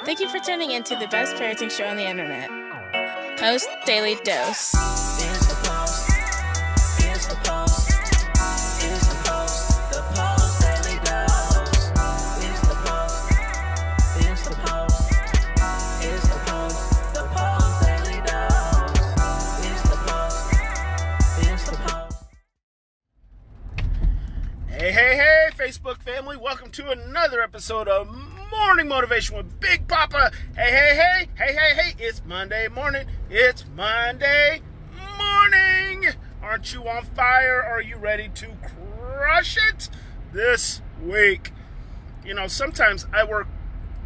Thank you for tuning in to the best parenting show on the internet, Post Daily Dose. It's the Post. It's the Post. It's the Post. The Post Daily Dose. It's the Post. It's the Post. It's the Post. The Post Daily Dose. It's the Post. It's the Post. Hey, Facebook family. Welcome to another episode of Morning Motivation with Big Papa. Hey, it's Monday morning. It's Monday morning. Aren't you on fire? Are you ready to crush it this week? You know, sometimes I work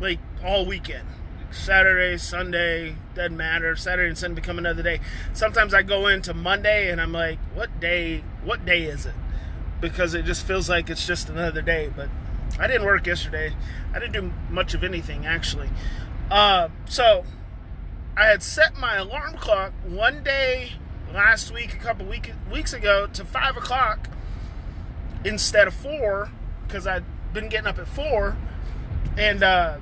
like all weekend. Saturday, Sunday, doesn't matter. Saturday and Sunday become another day. Sometimes I go into Monday and I'm like, what day is it? Because it just feels like it's just another day. But I didn't work yesterday. I didn't do much of anything, actually. So I had set my alarm clock one day last week, a couple weeks ago, to 5 o'clock instead of 4, because I'd been getting up at 4, and I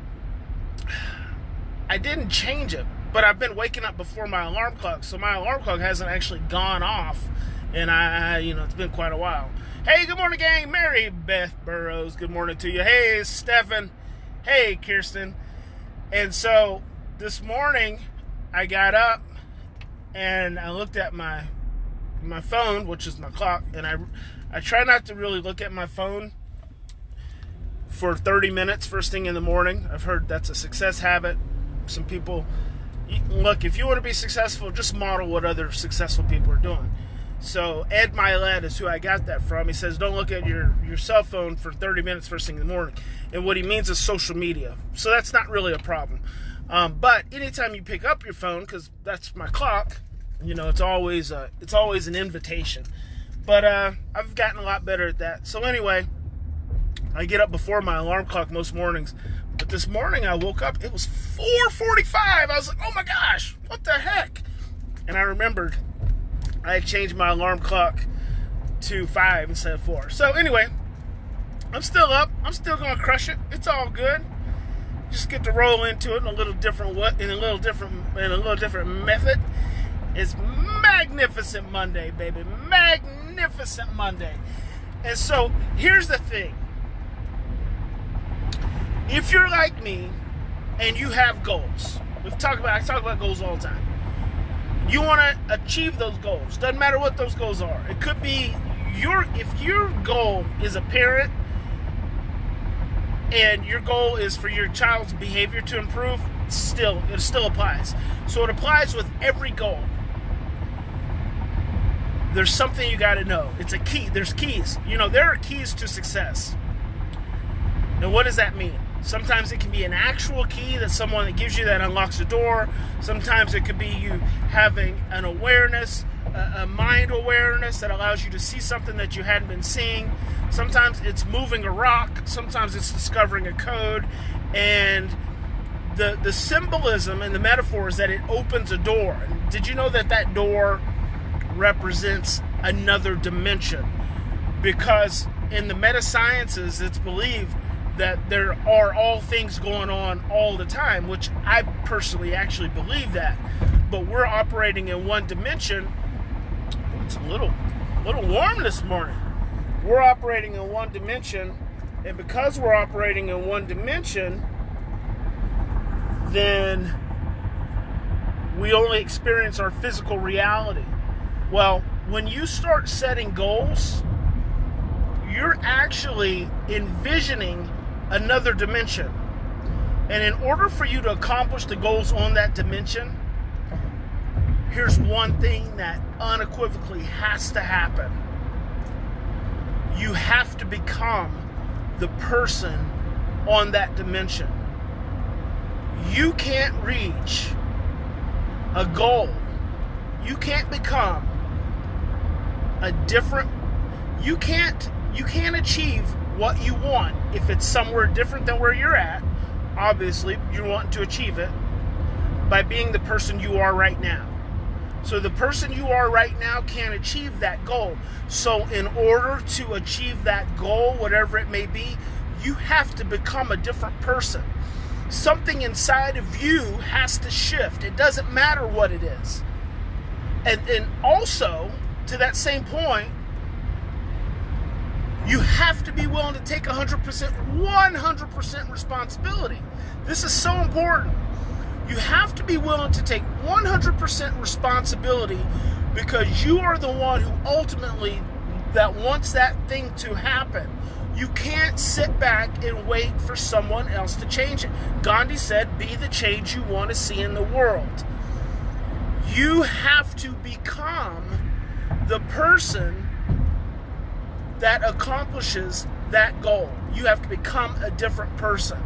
didn't change it, but I've been waking up before my alarm clock, so my alarm clock hasn't actually gone off, and it's been quite a while. Hey, good morning, gang. Mary Beth Burrows, good morning to you. Hey, Stephen. Hey, Kirsten. And so this morning I got up and I looked at my phone, which is my clock, and I try not to really look at my phone for 30 minutes first thing in the morning. I've heard that's a success habit. Some people, look, if you want to be successful, just model what other successful people are doing. So Ed Milet is who I got that from. He says, don't look at your cell phone for 30 minutes first thing in the morning. And what he means is social media. So that's not really a problem. But anytime you pick up your phone, because that's my clock, you know, it's always an invitation. But I've gotten a lot better at that. So anyway, I get up before my alarm clock most mornings. But this morning I woke up, it was 4:45. I was like, oh my gosh, what the heck? And I remembered I had changed my alarm clock to 5 instead of 4. So anyway, I'm still up. I'm still going to crush it. It's all good. Just get to roll into it in a little different method. It's Magnificent Monday, baby. Magnificent Monday. And so here's the thing. If you're like me and you have goals, I talk about goals all the time. You want to achieve those goals. Doesn't matter what those goals are. It could be if your goal is a parent and your goal is for your child's behavior to improve, it still applies. So it applies with every goal. There's something you got to know. It's a key. There's keys. You know, there are keys to success. Now, what does that mean? Sometimes it can be an actual key that someone that gives you that unlocks the door. Sometimes it could be you having an awareness, a mind awareness that allows you to see something that you hadn't been seeing. Sometimes it's moving a rock. Sometimes it's discovering a code. And the symbolism and the metaphor is that it opens a door. And did you know that door represents another dimension? Because in the meta sciences, it's believed that there are all things going on all the time, which I personally actually believe that. But we're operating in one dimension. It's a little warm this morning. We're operating in one dimension, and because we're operating in one dimension, then we only experience our physical reality. Well, when you start setting goals, you're actually envisioning another dimension. And in order for you to accomplish the goals on that dimension, here's one thing that unequivocally has to happen. You have to become the person on that dimension. You can't reach a goal. You can't become you can't achieve what you want if it's somewhere different than where you're at. Obviously, you want to achieve it by being the person you are right now. So the person you are right now can't achieve that goal. So in order to achieve that goal, whatever it may be, you have to become a different person. something inside of you has to shift. It doesn't matter what it is. And also, to that same point, you have to be willing to take 100% responsibility. This is so important. You have to be willing to take 100% responsibility, because you are the one who ultimately that wants that thing to happen. You can't sit back and wait for someone else to change it. Gandhi said, be the change you want to see in the world. You have to become the person that accomplishes that goal. You have to become a different person.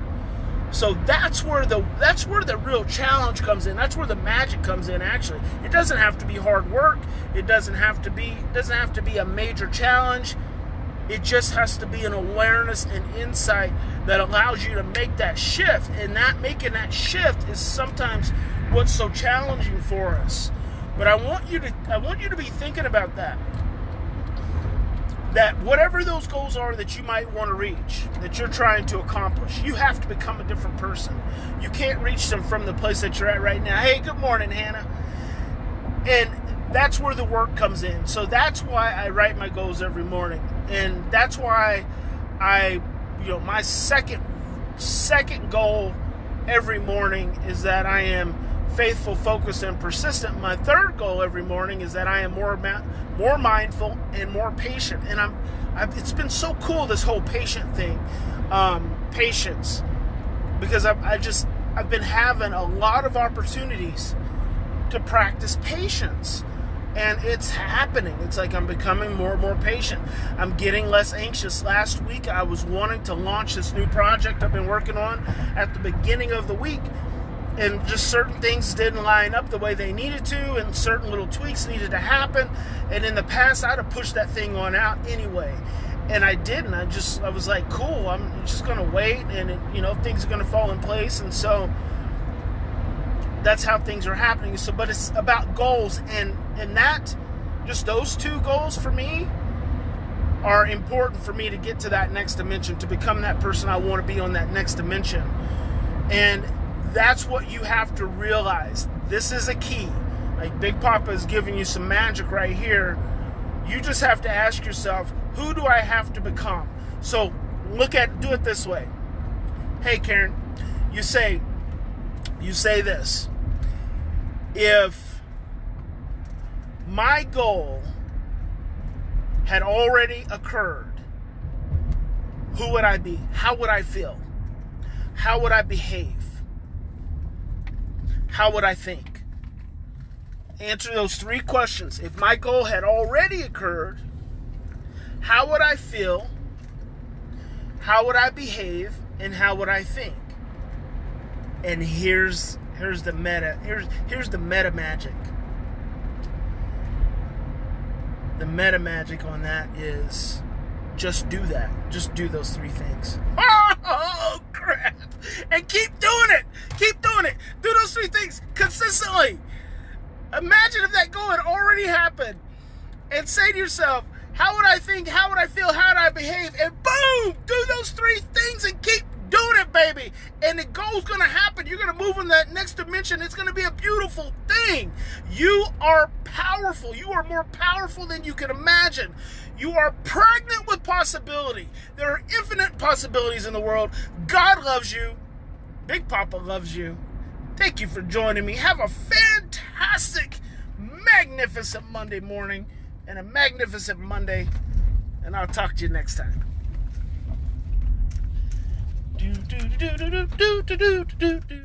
So that's where the real challenge comes in. That's where the magic comes in, actually. It doesn't have to be hard work. It doesn't have to be a major challenge. It just has to be an awareness and insight that allows you to make that shift. And making that shift is sometimes what's so challenging for us. But I want you to be thinking about that. That whatever those goals are that you might want to reach, that you're trying to accomplish, you have to become a different person. You can't reach them from the place that you're at right now. Hey, good morning, Hannah. And that's where the work comes in. So that's why I write my goals every morning. And that's why my second goal every morning is that I am faithful, focused, and persistent. My third goal every morning is that I am more mindful and more patient. And it's been so cool, this whole patient thing, patience, because I've been having a lot of opportunities to practice patience, and it's happening. It's like I'm becoming more and more patient. I'm getting less anxious. Last week, I was wanting to launch this new project I've been working on at the beginning of the week, and just certain things didn't line up the way they needed to, and certain little tweaks needed to happen. And in the past, I'd have pushed that thing on out anyway, and I didn't. I was like, cool, I'm just going to wait, and things are going to fall in place. And so that's how things are happening. So, but it's about goals, and that, just those two goals for me are important for me to get to that next dimension, to become that person I want to be on that next dimension. And that's what you have to realize. This is a key. Like Big Papa is giving you some magic right here. You just have to ask yourself, who do I have to become? So do it this way. Hey, Karen, you say this. If my goal had already occurred, who would I be? How would I feel? How would I behave? How would I think? Answer those three questions. If my goal had already occurred, how would I feel? How would I behave? And how would I think? And here's the meta. Here's the meta magic. The meta magic on that is just do that. Just do those three things. Oh, crap. And keep doing it. Keep doing it. Do those three things consistently. Imagine if that goal had already happened. And say to yourself, how would I think? How would I feel? How would I behave? And boom! Do those three things and keep doing it, baby. And the goal's going to happen. You're going to move in that next dimension. It's going to be a beautiful thing. You are powerful. You are more powerful than you can imagine. You are pregnant with possibility. There are infinite possibilities in the world. God loves you. Big Papa loves you. Thank you for joining me. Have a fantastic, magnificent Monday morning and a magnificent Monday. And I'll talk to you next time. Do do do do do do do do do.